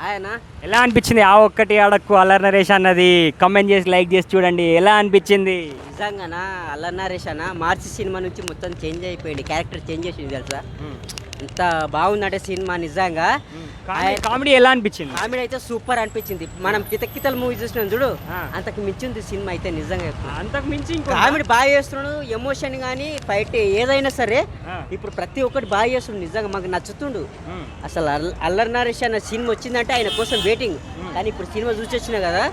ఆయన ఎలా అనిపించింది ఆ ఒక్కటి అడక్కు అల్లరి నరేష్ అన్నది? కమెంట్ చేసి లైక్ చేసి చూడండి ఎలా అనిపించింది. నిజంగానా అల్లరి నరేష్ అన్న మార్చి సినిమా నుంచి మొత్తం చేంజ్ అయిపోయింది, క్యారెక్టర్ చేంజ్ చేసింది తెలుసా. ఎంత బాగుందంటే సినిమా నిజంగా. కామెడీ ఎలా అనిపించింది? కామెడీ అయితే సూపర్ అనిపించింది. మనం కితకితల మూవీ చూసినాం చూడు, అంతకు మించింది సినిమా అయితే నిజంగా. అంతకు మించి కామెడీ బాగా చేస్తున్నాడు, ఎమోషన్ కానీ ఫైట్ ఏదైనా సరే ఇప్పుడు ప్రతి ఒక్కటి బాగా చేస్తుండు నిజంగా, మాకు నచ్చుతుండు అసలు. అల్లరి నరేష్ అన్న సినిమా వచ్చిందంటే ఆయన కోసం వెయిటింగ్. కానీ ఇప్పుడు సినిమా చూసి వచ్చినా కదా,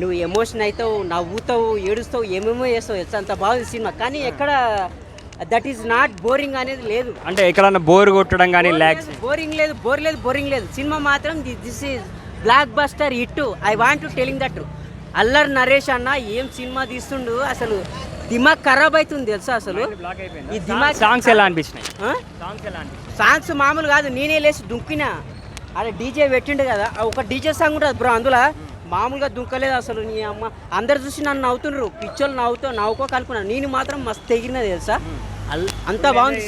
నువ్వు ఎమోషన్ అవుతావు, నవ్వుతావు, ఏడుస్తావు, ఏమేమో చేస్తావు, అంత బాగుంది సినిమా. కానీ ఎక్కడ దట్ ఈస్ నాట్ బోరింగ్ అనేది లేదు. అంటే ఎక్కడన్నా బోర్ కొట్టడం కానీ బోరింగ్ లేదు సినిమా మాత్రం. This is block buster hit. I want to telling that. Allari Naresh అన్న ఏం సినిమా తీస్తుండు, అసలు దిమాగ్ ఖరాబ్ అవుతుంది తెలుసా అసలు. ఈ దిమాగ్ సాంగ్స్ ఎలా అనిపించినాయి? సాంగ్స్ మామూలు కాదు, నేనే లేచి దుంకినా. అలా డీజే పెట్టిండు కదా, ఒక డీజే సాంగ్ ఉంటుంది బ్రో అందులో, మామూలుగా దుంకలేదు అసలు. నీ అమ్మ అందరు చూసి నన్ను నవ్వుతుండ్రు, పిచ్చోళ్ళు నవ్వుకోకనుకున్నాను, నేను మాత్రం మస్తు తెగినది తెలుసా. అంతా బాగుంది,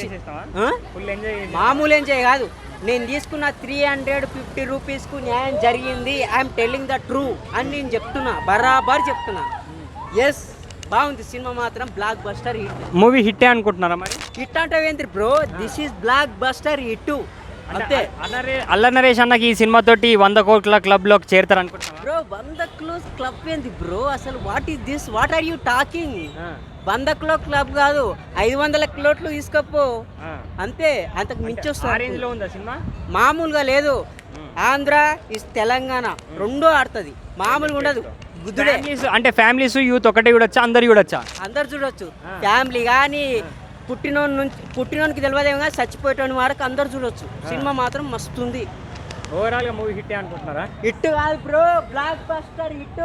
మామూలు ఎంజాయ్ కాదు. నేను తీసుకున్న 350 రూపీస్కు న్యాయం జరిగింది. ఐఎమ్ టెల్లింగ్ ద ట్రూ అని నేను చెప్తున్నా, బరాబర్ చెప్తున్నా. ఎస్ బాగుంది సినిమా మాత్రం, బ్లాక్ బస్టర్ హిట్. మూవీ హిట్టే అనుకుంటున్నారా మరి? హిట్ అంటే ఏంటి bro, this is block buster hit అంతే. అల్లరి నరేష్ అన్నకి ఈ సినిమా తోటి 100 కోట్ల క్లబ్ లోకి చేరుతారు అనుకుంటున్నా బ్రో. 100 క్రోర్స్ క్లబ్ ఏంది బ్రో అసలు? What is this, what are you talking? 100 crore club కాదు, 500 కోట్లు తీసుకోపో అంతే, అంతకు మించి వస్తుంది. మామూలుగా లేదు. ఆంధ్ర ఇస్ తెలంగాణ రెండు ఆడుతుంది, మామూలుగా ఉండదు. గుద్దుడే అంటే ఫ్యామిలీస్ యూత్ ఒకటే చూడొచ్చా, అందరు చూడొచ్చా? అందరు చూడొచ్చు, ఫ్యామిలీ కానీ పుట్టినోనికి తెలియదేమో కానీ చచ్చిపోయేటోని వరకు అందరు చూడొచ్చు. సినిమా మాత్రం మస్తుంది. ఓవరాల్ గా మూవీ హిట్ అనుకుంటున్నారా? హిట్ కాదు బ్రో, బ్లాక్ బస్టర్ హిట్.